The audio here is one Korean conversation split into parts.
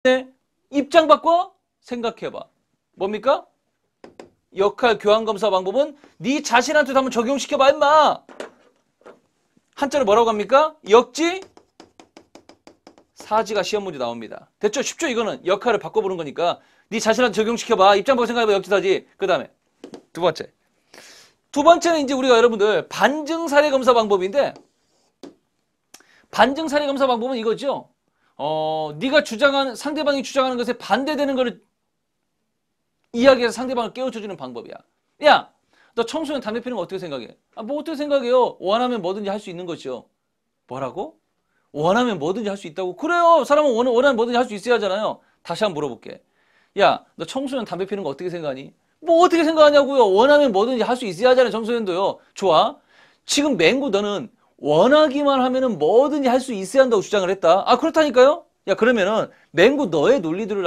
네, 입장 바꿔 생각해봐. 뭡니까? 역할 교환 검사 방법은 네 자신한테도 한번 적용시켜봐 임마. 한자로 뭐라고 합니까? 역지 사지가 시험 문제 나옵니다. 됐죠? 쉽죠? 이거는 역할을 바꿔보는 거니까 네 자신한테 적용시켜봐. 입장 바꿔 생각해봐. 역지 사지. 그 다음에 두 번째는 이제 우리가 여러분들 반증 사례 검사 방법인데, 반증 사례 검사 방법은 이거죠. 네가 주장하는, 상대방이 주장하는 것에 반대되는 거를 이야기해서 상대방을 깨우쳐주는 방법이야. 야, 너 청소년 담배 피는 거 어떻게 생각해? 뭐 어떻게 생각해요? 원하면 뭐든지 할 수 있는 거죠. 뭐라고? 원하면 뭐든지 할 수 있다고? 그래요. 사람은 원하면 뭐든지 할 수 있어야 하잖아요. 다시 한번 물어볼게. 야, 너 청소년 담배 피는 거 어떻게 생각하니? 뭐 어떻게 생각하냐고요. 원하면 뭐든지 할 수 있어야 하잖아요. 청소년도요. 좋아. 지금 맹구 너는 원하기만 하면은 뭐든지 할 수 있어야 한다고 주장을 했다. 그렇다니까요? 야, 그러면은 맹구 너의 논리들을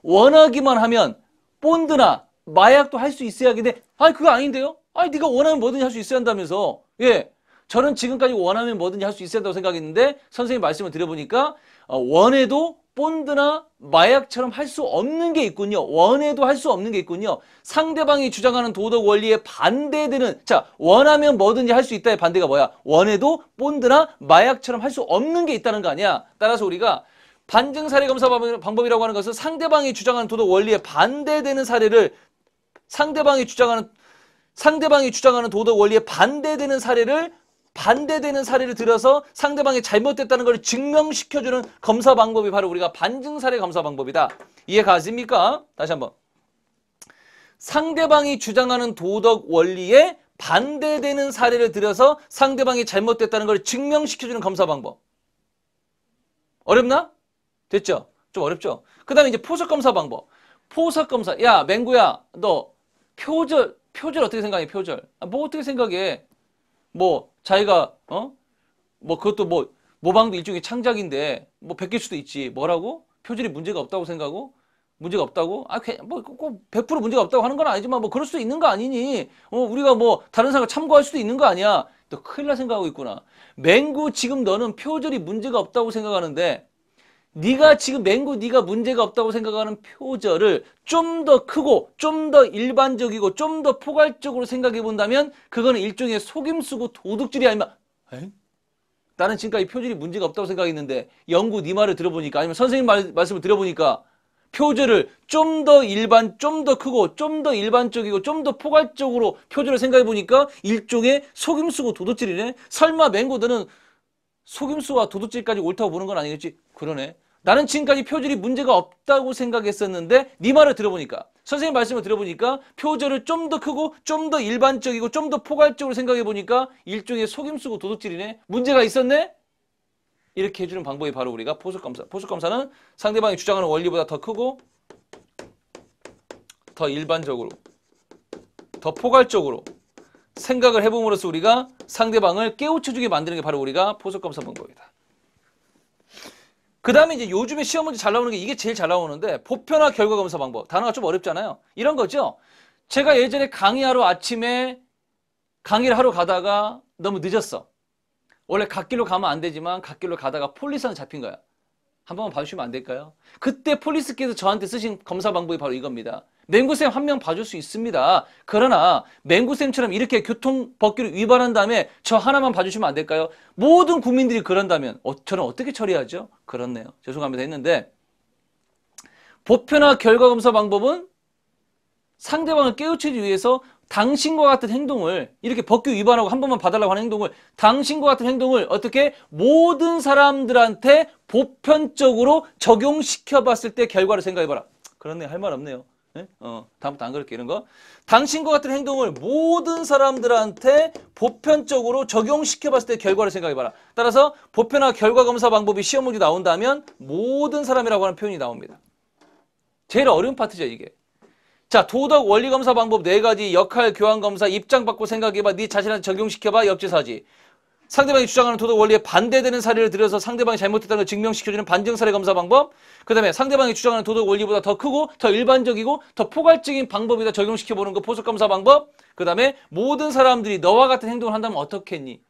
원하기만 하면 본드나 마약도 할 수 있어야 하겠네. 그거 아닌데요? 네가 원하면 뭐든지 할 수 있어야 한다면서. 예. 저는 지금까지 원하면 뭐든지 할 수 있어야 한다고 생각했는데 선생님 말씀을 드려보니까 원해도 본드나 마약처럼 할 수 없는 게 있군요. 원해도 할 수 없는 게 있군요. 상대방이 주장하는 도덕 원리에 반대되는, 자, 원하면 뭐든지 할 수 있다의 반대가 뭐야? 원해도 본드나 마약처럼 할 수 없는 게 있다는 거 아니야. 따라서 우리가 반증 사례 검사 방법이라고 하는 것은 상대방이 주장하는 도덕 원리에 반대되는 사례를, 상대방이 주장하는 도덕 원리에 반대되는 사례를 들어서 상대방이 잘못됐다는 걸 증명시켜주는 검사 방법이 바로 우리가 반증 사례 검사 방법이다. 이해 가십니까? 다시 한번. 상대방이 주장하는 도덕 원리에 반대되는 사례를 들어서 상대방이 잘못됐다는 걸 증명시켜주는 검사 방법. 어렵나? 됐죠? 좀 어렵죠? 그 다음에 이제 포석 검사 방법. 포석 검사. 야, 맹구야, 너 표절 어떻게 생각해? 표절. 뭐 어떻게 생각해? 뭐 자기가 뭐 그것도 뭐 모방도 일종의 창작인데 뭐 베낄 수도 있지. 뭐라고? 표절이 문제가 없다고 생각하고? 문제가 없다고? 뭐 꼭 100% 문제가 없다고 하는 건 아니지만 뭐 그럴 수도 있는 거 아니니? 우리가 뭐 다른 사람을 참고할 수도 있는 거 아니야? 너 큰일 날 생각하고 있구나. 맹구 지금 너는 표절이 문제가 없다고 생각하는데 네가 문제가 없다고 생각하는 표절을 좀 더 크고 좀 더 일반적이고 좀 더 포괄적으로 생각해 본다면 그거는 일종의 속임수고 도둑질이 아니면 나는 지금까지 표절이 문제가 없다고 생각했는데 영구 네 말을 들어보니까 아니면 선생님 말씀을 들어보니까 표절을 좀 더 크고 좀 더 일반적이고 좀 더 포괄적으로 표절을 생각해 보니까 일종의 속임수고 도둑질이네. 설마 맹구 너는 속임수와 도둑질까지 옳다고 보는 건 아니겠지? 그러네. 나는 지금까지 표절이 문제가 없다고 생각했었는데 네 말을 들어보니까, 선생님 말씀을 들어보니까 표절을 좀 더 크고 좀 더 일반적이고 좀 더 포괄적으로 생각해보니까 일종의 속임수고 도둑질이네. 문제가 있었네? 이렇게 해주는 방법이 바로 우리가 포석검사. 포석검사는 상대방이 주장하는 원리보다 더 크고 더 일반적으로 더 포괄적으로 생각을 해봄으로써 우리가 상대방을 깨우쳐주게 만드는 게 바로 우리가 포석검사 방법이다. 그 다음에 이제 요즘에 시험 문제 잘 나오는 게 이게 제일 잘 나오는데 보편화 결과 검사 방법. 단어가 좀 어렵잖아요. 이런 거죠. 제가 예전에 아침에 강의를 하러 가다가 너무 늦었어. 원래 갓길로 가면 안 되지만 갓길로 가다가 폴리스한테 잡힌 거야. 한 번만 봐주시면 안 될까요? 그때 폴리스께서 저한테 쓰신 검사 방법이 바로 이겁니다. 맹구쌤 한 명 봐줄 수 있습니다. 그러나 맹구쌤처럼 이렇게 교통법규를 위반한 다음에 저 하나만 봐주시면 안 될까요? 모든 국민들이 그런다면 저는 어떻게 처리하죠? 그렇네요. 죄송합니다 했는데 보편화 결과검사 방법은 상대방을 깨우치기 위해서 당신과 같은 행동을 이렇게 법규 위반하고 한 번만 봐달라고 하는 행동을 당신과 같은 행동을 어떻게 모든 사람들한테 보편적으로 적용시켜 봤을 때 결과를 생각해봐라. 그렇네. 할 말 없네요. 네? 다음부터 안 그럴게 이런 거. 당신과 같은 행동을 모든 사람들한테 보편적으로 적용시켜 봤을 때 결과를 생각해봐라. 따라서 보편화 결과검사 방법이 시험 문제 나온다면 모든 사람이라고 하는 표현이 나옵니다. 제일 어려운 파트죠 이게. 자, 도덕 원리 검사 방법 4가지, 역할 교환 검사, 입장 바꿔 생각해봐, 네 자신한테 적용시켜봐, 역지사지. 상대방이 주장하는 도덕 원리에 반대되는 사례를 들여서 상대방이 잘못했다는 걸 증명시켜주는 반증 사례 검사 방법. 그 다음에 상대방이 주장하는 도덕 원리보다 더 크고 더 일반적이고 더 포괄적인 방법에다 적용시켜보는 거 포석 검사 방법. 그 다음에 모든 사람들이 너와 같은 행동을 한다면 어떻겠니?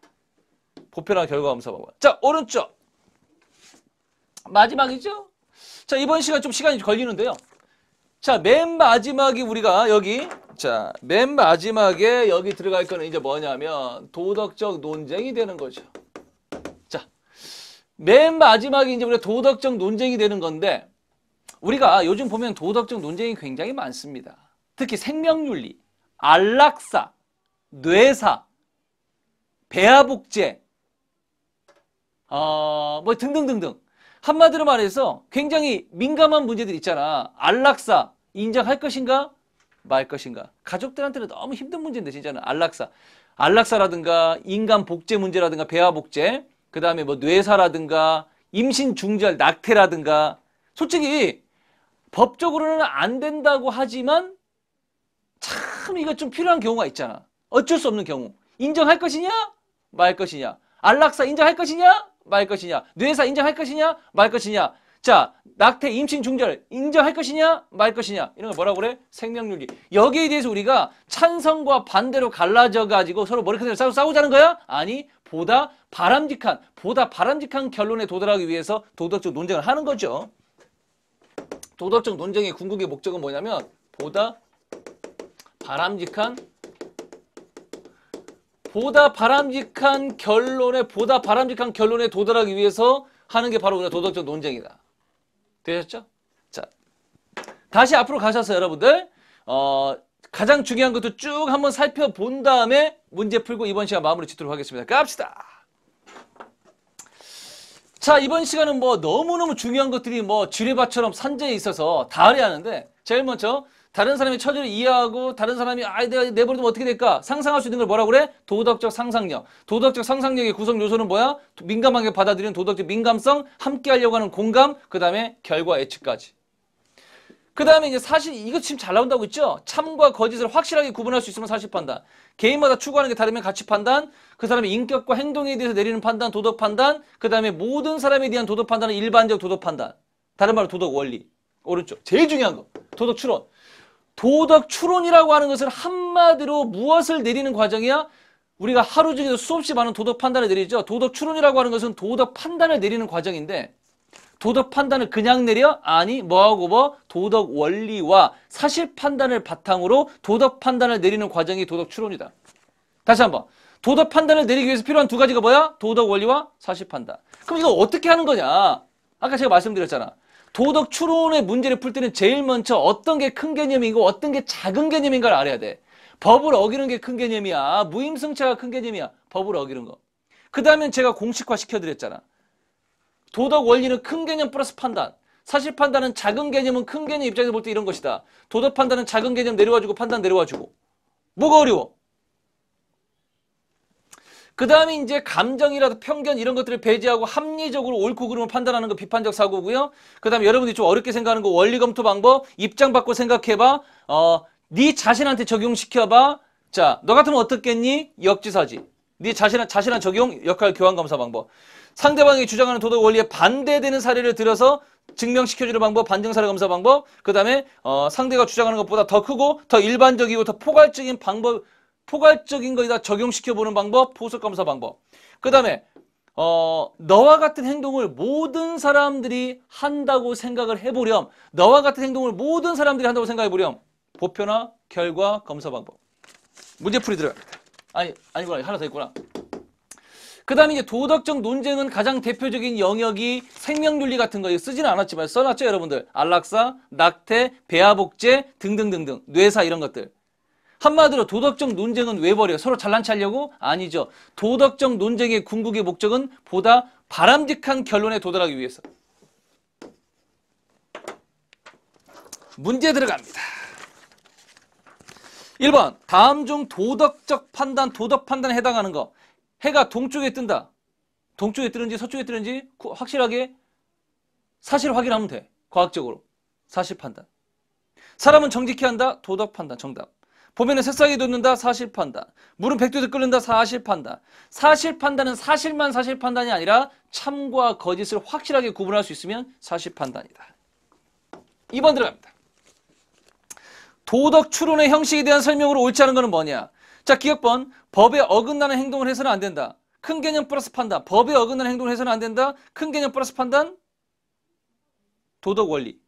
보편화 결과 검사 방법. 자, 오른쪽. 마지막이죠? 자, 이번 시간 좀 시간이 걸리는데요. 자, 맨 마지막이 우리가 여기, 자, 맨 마지막에 여기 들어갈 거는 이제 뭐냐면 도덕적 논쟁이 되는 거죠. 자, 맨 마지막이 이제 우리가 도덕적 논쟁이 되는 건데, 우리가 요즘 보면 도덕적 논쟁이 굉장히 많습니다. 특히 생명윤리, 안락사, 뇌사, 배아복제, 뭐 등등등등. 한마디로 말해서 굉장히 민감한 문제들 있잖아. 안락사 인정할 것인가 말 것인가. 가족들한테는 너무 힘든 문제인데 진짜는 안락사. 안락사라든가 인간 복제 문제라든가 배아복제, 그 다음에 뭐 뇌사라든가 임신 중절 낙태라든가. 솔직히 법적으로는 안 된다고 하지만 참 이거 좀 필요한 경우가 있잖아. 어쩔 수 없는 경우. 인정할 것이냐 말 것이냐. 안락사 인정할 것이냐 말 것이냐. 뇌사 인정할 것이냐 말 것이냐. 자, 낙태 임신 중절 인정할 것이냐 말 것이냐. 이런 걸 뭐라고 그래? 생명윤리. 여기에 대해서 우리가 찬성과 반대로 갈라져 가지고 서로 머리카락을 싸우자는 거야? 아니, 보다 바람직한 결론에 도달하기 위해서 도덕적 논쟁을 하는 거죠. 도덕적 논쟁의 궁극의 목적은 뭐냐면 보다 바람직한 결론에 도달하기 위해서 하는 게 바로 우리가 도덕적 논쟁이다. 되셨죠? 자, 다시 앞으로 가셔서 여러분들 가장 중요한 것도 쭉 한번 살펴본 다음에 문제 풀고 이번 시간 마무리 짓도록 하겠습니다. 갑시다. 자, 이번 시간은 뭐 너무너무 중요한 것들이 뭐 지뢰밭처럼 산재에 있어서 다 알아야 하는데, 제일 먼저 다른 사람의 처지를 이해하고 다른 사람이 내가 내버려두면 어떻게 될까? 상상할 수 있는 걸 뭐라고 그래? 도덕적 상상력. 도덕적 상상력의 구성 요소는 뭐야? 민감하게 받아들이는 도덕적 민감성, 함께 하려고 하는 공감, 그 다음에 결과 예측까지. 그 다음에 이제 사실 이거 지금 잘 나온다고 있죠? 참과 거짓을 확실하게 구분할 수 있으면 사실 판단. 개인마다 추구하는 게 다르면 가치 판단, 그 사람의 인격과 행동에 대해서 내리는 판단, 도덕 판단, 그 다음에 모든 사람에 대한 도덕 판단은 일반적 도덕 판단. 다른 말로 도덕 원리. 오른쪽. 제일 중요한 거. 도덕 추론. 도덕 추론이라고 하는 것은 한마디로 무엇을 내리는 과정이야? 우리가 하루 중에도 수없이 많은 도덕 판단을 내리죠. 도덕 추론이라고 하는 것은 도덕 판단을 내리는 과정인데, 도덕 판단을 그냥 내려? 아니, 뭐하고 도덕 원리와 사실 판단을 바탕으로 도덕 판단을 내리는 과정이 도덕 추론이다. 다시 한번. 도덕 판단을 내리기 위해서 필요한 두 가지가 뭐야? 도덕 원리와 사실 판단. 그럼 이거 어떻게 하는 거냐? 아까 제가 말씀드렸잖아. 도덕 추론의 문제를 풀 때는 제일 먼저 어떤 게 큰 개념이고 어떤 게 작은 개념인가를 알아야 돼. 법을 어기는 게 큰 개념이야. 무임승차가 큰 개념이야. 법을 어기는 거. 그 다음엔 제가 공식화 시켜드렸잖아. 도덕 원리는 큰 개념 플러스 판단. 사실 판단은 작은 개념은 큰 개념 입장에서 볼 때 이런 것이다. 도덕 판단은 작은 개념 내려와주고 판단 내려와주고. 뭐가 어려워? 그 다음에 이제 감정이라도 편견 이런 것들을 배제하고 합리적으로 옳고 그름을 판단하는 거 비판적 사고고요. 그 다음에 여러분들이 좀 어렵게 생각하는 거 원리 검토 방법, 입장 바꿔 생각해봐. 네 자신한테 적용시켜봐. 자, 너 같으면 어떻겠니? 역지사지. 네 자신한 적용, 역할 교환 검사 방법. 상대방이 주장하는 도덕 원리에 반대되는 사례를 들어서 증명시켜주는 방법, 반증사례 검사 방법. 그 다음에 상대가 주장하는 것보다 더 크고 더 일반적이고 더 포괄적인 방법, 포괄적인 거에다 적용시켜보는 방법, 포석 검사 방법. 그 다음에 너와 같은 행동을 모든 사람들이 한다고 생각을 해보렴. 너와 같은 행동을 모든 사람들이 한다고 생각해보렴. 보편화 결과 검사 방법. 문제풀이 들어갑니다. 아니구나. 하나 더 있구나. 그 다음에 이제 도덕적 논쟁은 가장 대표적인 영역이 생명윤리 같은 거 쓰지는 않았지만 써놨죠, 여러분들. 안락사, 낙태, 배아복제 등등등등. 뇌사 이런 것들. 한마디로 도덕적 논쟁은 왜 벌여요? 서로 잘난 체 하려고? 아니죠. 도덕적 논쟁의 궁극의 목적은 보다 바람직한 결론에 도달하기 위해서. 문제 들어갑니다. 1번. 다음 중 도덕적 판단, 도덕 판단에 해당하는 거. 해가 동쪽에 뜬다. 동쪽에 뜨는지 서쪽에 뜨는지 확실하게 사실 확인하면 돼. 과학적으로. 사실 판단. 사람은 정직히 한다. 도덕 판단. 정답. 봄에는 새싹이 돋는다. 사실 판단. 물은 백두에서 끓는다. 사실 판단. 사실 판단은 사실만 사실 판단이 아니라 참과 거짓을 확실하게 구분할 수 있으면 사실 판단이다. 2번 들어갑니다. 도덕 추론의 형식에 대한 설명으로 옳지 않은 것은 뭐냐? 자, 기억번. 법에 어긋나는 행동을 해서는 안 된다. 큰 개념 플러스 판단. 법에 어긋나는 행동을 해서는 안 된다. 큰 개념 플러스 판단. 도덕 원리.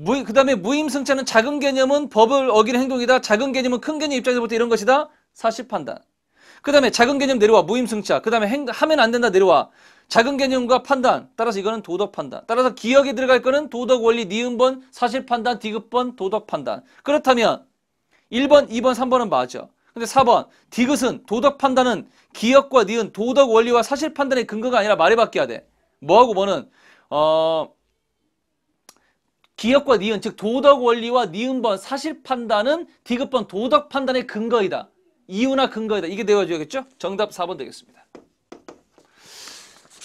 그 다음에 무임승차는 작은 개념은 법을 어기는 행동이다. 작은 개념은 큰 개념 입장에서 볼 때 이런 것이다. 사실 판단. 그 다음에 작은 개념 내려와. 무임승차. 그 다음에 하면 안 된다 내려와. 작은 개념과 판단. 따라서 이거는 도덕 판단. 따라서 기억에 들어갈 거는 도덕 원리, 니은번, 사실 판단, 디귿번, 도덕 판단. 그렇다면 1번, 2번, 3번은 맞아. 근데 4번, 디귿은 도덕 판단은 기억과 니은, 도덕 원리와 사실 판단의 근거가 아니라 말이 바뀌어야 돼. 뭐하고 뭐는 기억과 니은, 즉 도덕 원리와 니은번, 사실 판단은 디귿번, 도덕 판단의 근거이다. 이유나 근거이다. 이게 되어줘야겠죠? 정답 4번 되겠습니다.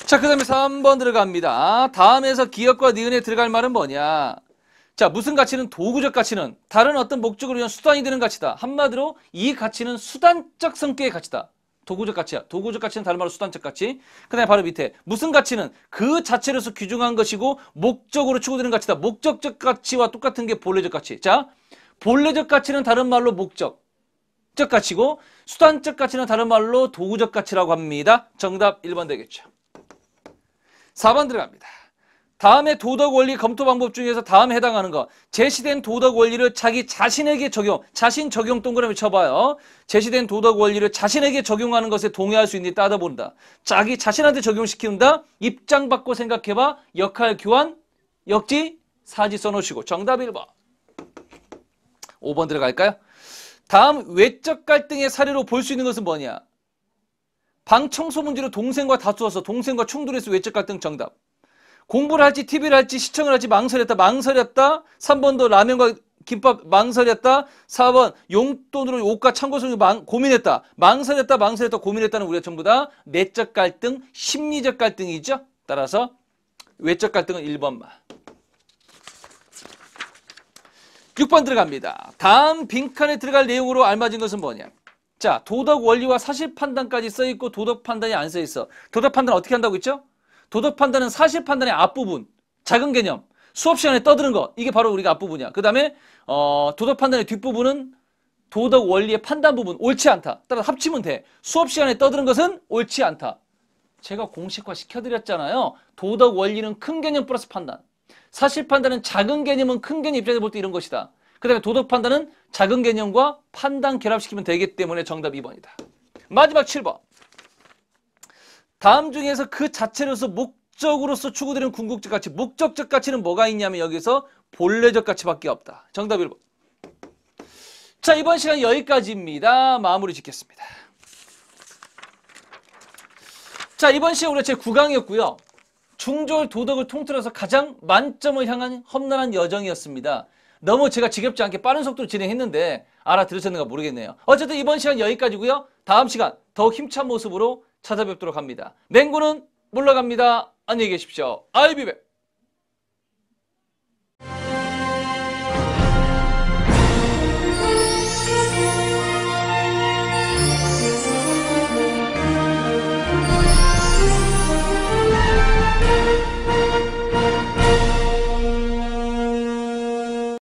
자, 그 다음에 3번 들어갑니다. 다음에서 기억과 니은에 들어갈 말은 뭐냐? 자, 무슨 가치는 도구적 가치는 다른 어떤 목적을 위한 수단이 되는 가치다. 한마디로 이 가치는 수단적 성격의 가치다. 도구적 가치야. 도구적 가치는 다른 말로 수단적 가치. 그 다음에 바로 밑에 무슨 가치는 그 자체로서 규정한 것이고 목적으로 추구되는 가치다. 목적적 가치와 똑같은 게 본래적 가치. 자, 본래적 가치는 다른 말로 목적적 가치고 수단적 가치는 다른 말로 도구적 가치라고 합니다. 정답 1번 되겠죠. 4번 들어갑니다. 다음에 도덕 원리 검토 방법 중에서 다음에 해당하는 거. 제시된 도덕 원리를 자기 자신에게 적용. 자신 적용 동그라미 쳐봐요. 제시된 도덕 원리를 자신에게 적용하는 것에 동의할 수 있는지 따져본다. 자기 자신한테 적용시킨다. 입장 바꿔 생각해봐. 역할 교환, 역지, 사지 써놓으시고. 정답 1번. 5번 들어갈까요? 다음 외적 갈등의 사례로 볼 수 있는 것은 뭐냐? 방 청소 문제로 동생과 다투어서 동생과 충돌해서 외적 갈등 정답. 공부를 할지 TV를 할지 시청을 할지 망설였다. 3번도 라면과 김밥 망설였다. 4번 용돈으로 옷과 참고서를 고민했다. 망설였다 고민했다는 우리가 전부 다 내적 갈등, 심리적 갈등이죠. 따라서 외적 갈등은 1번만. 6번 들어갑니다. 다음 빈칸에 들어갈 내용으로 알맞은 것은 뭐냐? 자, 도덕 원리와 사실 판단까지 써있고 도덕 판단이 안 써있어. 도덕 판단 어떻게 한다고 했죠? 도덕 판단은 사실 판단의 앞부분, 작은 개념, 수업 시간에 떠드는 거. 이게 바로 우리가 앞부분이야. 그 다음에 도덕 판단의 뒷부분은 도덕 원리의 판단 부분, 옳지 않다. 따라서 합치면 돼. 수업 시간에 떠드는 것은 옳지 않다. 제가 공식화 시켜드렸잖아요. 도덕 원리는 큰 개념 플러스 판단. 사실 판단은 작은 개념은 큰 개념 입장에서 볼 때 이런 것이다. 그 다음에 도덕 판단은 작은 개념과 판단 결합시키면 되기 때문에 정답 2번이다. 마지막 7번. 다음 중에서 그 자체로서 목적으로서 추구되는 궁극적 가치, 목적적 가치는 뭐가 있냐면 여기서 본래적 가치밖에 없다. 정답 1번. 자, 이번 시간 여기까지입니다. 마무리 짓겠습니다. 자, 이번 시간 우리가 제9강이었고요. 중졸 도덕을 통틀어서 가장 만점을 향한 험난한 여정이었습니다. 너무 제가 지겹지 않게 빠른 속도로 진행했는데 알아들으셨는가 모르겠네요. 어쨌든 이번 시간 여기까지고요. 다음 시간 더욱 힘찬 모습으로 찾아뵙도록 합니다. 맹구는 물러갑니다. 안녕히 계십시오. I'll be back.